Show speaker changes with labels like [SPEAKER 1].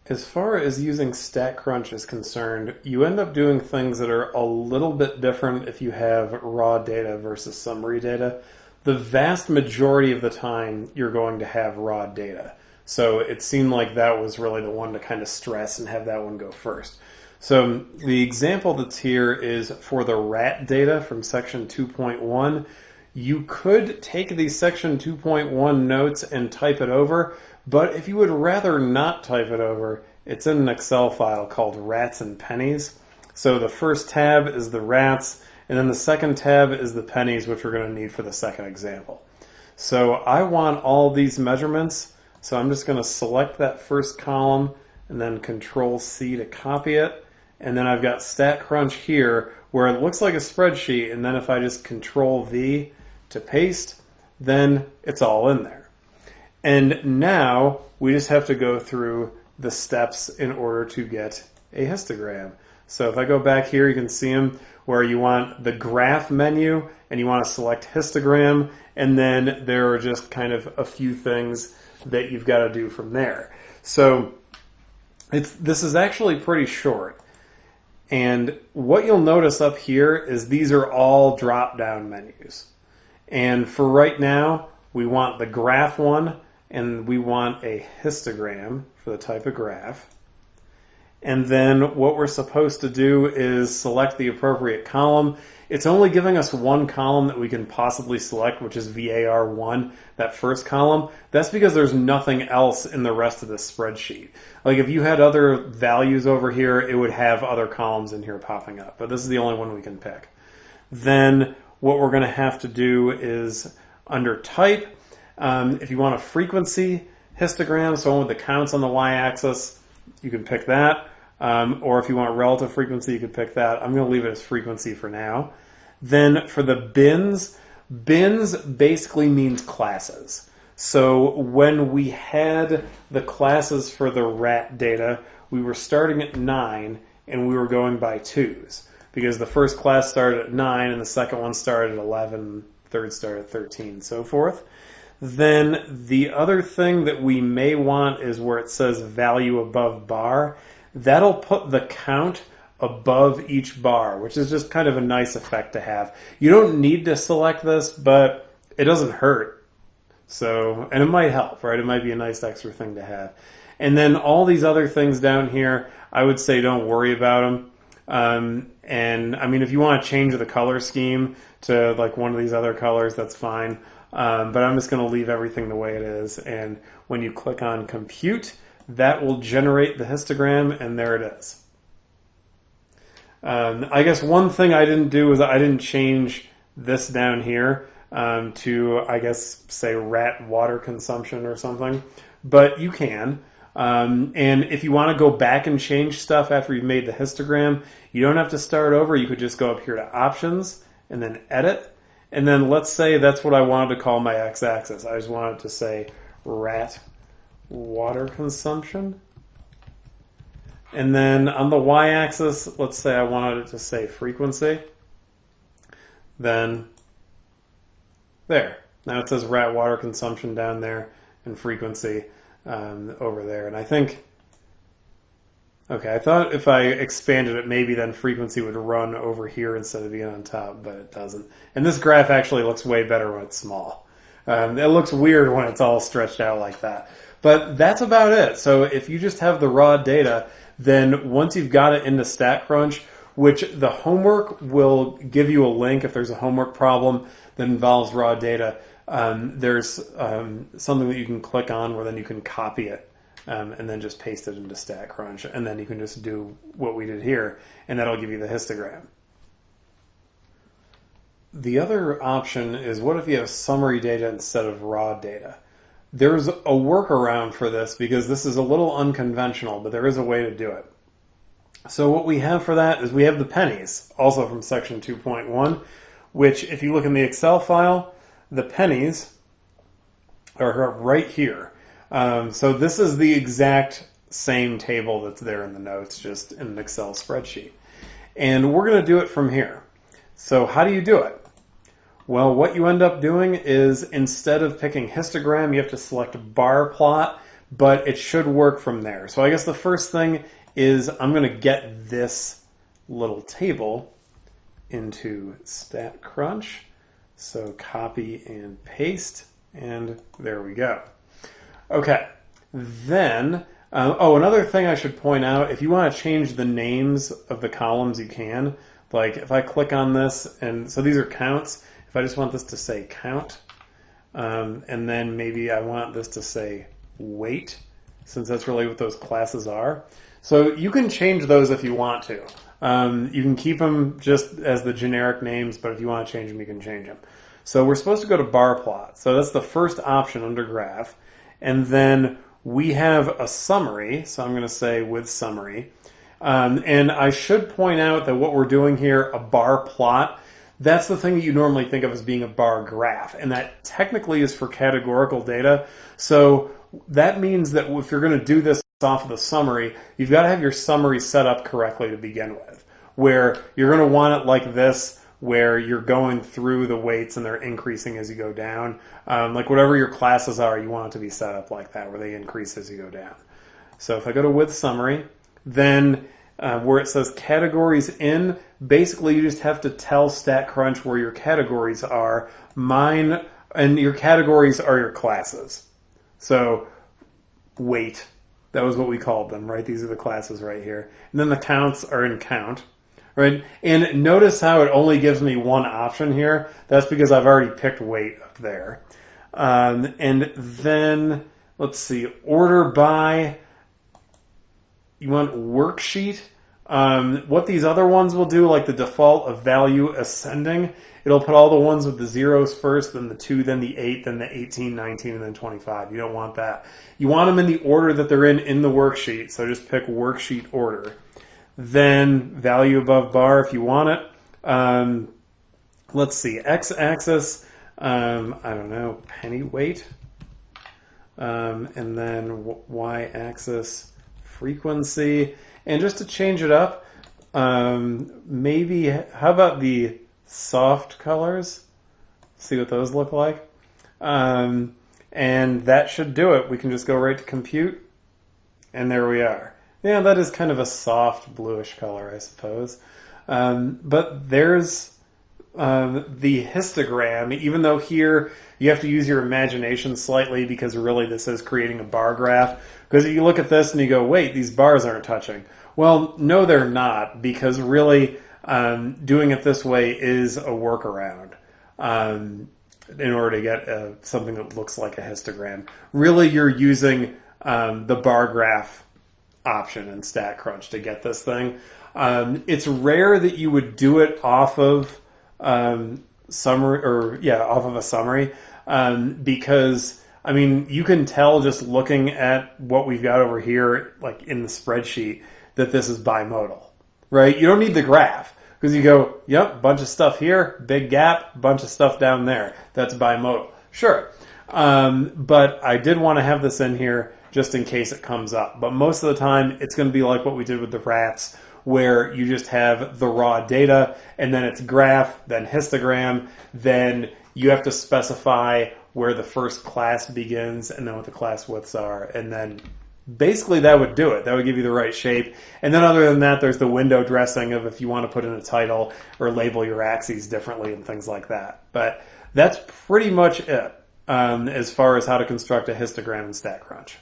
[SPEAKER 1] As far as using StatCrunch is concerned, you end up doing things that are a little bit different if you have raw data versus summary data. The vast majority of the time, you're going to have raw data. So it seemed like that was really the one to kind of stress and have that one go first. So the example that's here is for the rat data from section 2.1. You could take these section 2.1 notes and type it over, but if you would rather not type it over, it's in an Excel file called Rats and Pennies. So the first tab is the rats, and then the second tab is the pennies, which we're going to need for the second example. So I want all these measurements, so I'm just going to select that first column and then Control C to copy it. And then I've got StatCrunch here where it looks like a spreadsheet, and then if I just Control V to paste, then it's all in there. And now we just have to go through the steps in order to get a histogram. So if I go back here, you can see them where you want the graph menu and you want to select histogram, and then there are just kind of a few things that you've got to do from there. So this is actually pretty short. And what you'll notice up here is these are all drop-down menus. And for right now, we want the graph one, and we want a histogram for the type of graph. And then what we're supposed to do is select the appropriate column. It's only giving us one column that we can possibly select, which is VAR1, that first column. That's because there's nothing else in the rest of this spreadsheet. Like if you had other values over here, it would have other columns in here popping up, but this is the only one we can pick. Then what we're going to have to do is under type, if you want a frequency histogram, so one with the counts on the y-axis, you can pick that. Or if you want relative frequency, you could pick that. I'm going to leave it as frequency for now. Then for the bins basically means classes. So when we had the classes for the rat data, we were starting at 9 and we were going by 2s. Because the first class started at 9 and the second one started at 11, third started at 13, and so forth. Then the other thing that we may want is where it says value above bar. That'll put the count above each bar, which is just kind of a nice effect to have. You don't need to select this, but it doesn't hurt. So, and it might help, right? It might be a nice extra thing to have. And then all these other things down here, I would say don't worry about them. And I mean, if you want to change the color scheme to like one of these other colors, that's fine. But I'm just going to leave everything the way it is. And when you click on compute, that will generate the histogram, and there it is. I guess one thing I didn't do is I didn't change this down here to, I guess, say rat water consumption or something. But you can. And if you want to go back and change stuff after you've made the histogram, you don't have to start over. You could just go up here to options and then edit. And then let's say that's what I wanted to call my x-axis. I just wanted to say rat water consumption. And then on the y-axis, let's say I wanted it to say frequency. Then there. Now it says rat water consumption down there and frequency over there. And I think, okay, I thought if I expanded it, maybe then frequency would run over here instead of being on top, but it doesn't. And this graph actually looks way better when it's small. It looks weird when it's all stretched out like that. But that's about it. So if you just have the raw data, then once you've got it into StatCrunch, which the homework will give you a link if there's a homework problem that involves raw data, there's something that you can click on where then you can copy it and then just paste it into StatCrunch. And then you can just do what we did here, and that'll give you the histogram. The other option is what if you have summary data instead of raw data? There's a workaround for this because this is a little unconventional, but there is a way to do it. So what we have for that is we have the pennies, also from section 2.1, which if you look in the Excel file, the pennies are right here. So this is the exact same table that's there in the notes, just in an Excel spreadsheet. And we're going to do it from here. So how do you do it? Well, what you end up doing is instead of picking histogram, you have to select bar plot, but it should work from there. So I guess the first thing is I'm going to get this little table into StatCrunch. So copy and paste, and there we go. Okay, then, another thing I should point out, if you want to change the names of the columns, you can. Like if I click on this, and so these are counts, if I just want this to say count, and then maybe I want this to say weight, since that's really what those classes are. So you can change those if you want to. You can keep them just as the generic names, but if you want to change them, you can change them. So we're supposed to go to bar plot. So that's the first option under graph. And then we have a summary. So I'm going to say with summary. And I should point out that what we're doing here, a bar plot, that's the thing that you normally think of as being a bar graph. And that technically is for categorical data. So that means that if you're going to do this off of the summary, you've got to have your summary set up correctly to begin with, where you're going to want it like this, where you're going through the weights and they're increasing as you go down. Like whatever your classes are, you want it to be set up like that, where they increase as you go down. So if I go to with summary, then where it says categories in, basically you just have to tell StatCrunch where your categories are. Mine, and your categories are your classes. So weight, that was what we called them, right? These are the classes right here. And then the counts are in count, right? And notice how it only gives me one option here. That's because I've already picked weight up there. And then, let's see, order by, you want worksheet. What these other ones will do, like the default of value ascending, it'll put all the ones with the zeros first, then the 2, then the 8, then the 18, 19, and then 25. You don't want that. You want them in the order that they're in the worksheet, so just pick worksheet order. Then value above bar if you want it. Let's see, x-axis, I don't know, penny weight. And then y-axis frequency. And just to change it up, maybe, how about the soft colors? See what those look like. And that should do it. We can just go right to compute, and there we are. Yeah, that is kind of a soft bluish color, I suppose. But there's the histogram, even though here you have to use your imagination slightly because really this is creating a bar graph. Because you look at this and you go, wait, these bars aren't touching. Well, no, they're not, because really doing it this way is a workaround in order to get something that looks like a histogram. Really, you're using the bar graph option in StatCrunch to get this thing. It's rare that you would do it off of summary, off of a summary, because I mean, you can tell just looking at what we've got over here, like in the spreadsheet, that this is bimodal, right? You don't need the graph, because you go, yep, bunch of stuff here, big gap, bunch of stuff down there. That's bimodal. Sure. But I did want to have this in here just in case it comes up. But most of the time, it's going to be like what we did with the rats, where you just have the raw data, and then it's graph, then histogram, then you have to specify where the first class begins, and then what the class widths are, and then basically that would do it. That would give you the right shape. And then other than that, there's the window dressing of if you want to put in a title or label your axes differently and things like that. But that's pretty much it as far as how to construct a histogram in StatCrunch.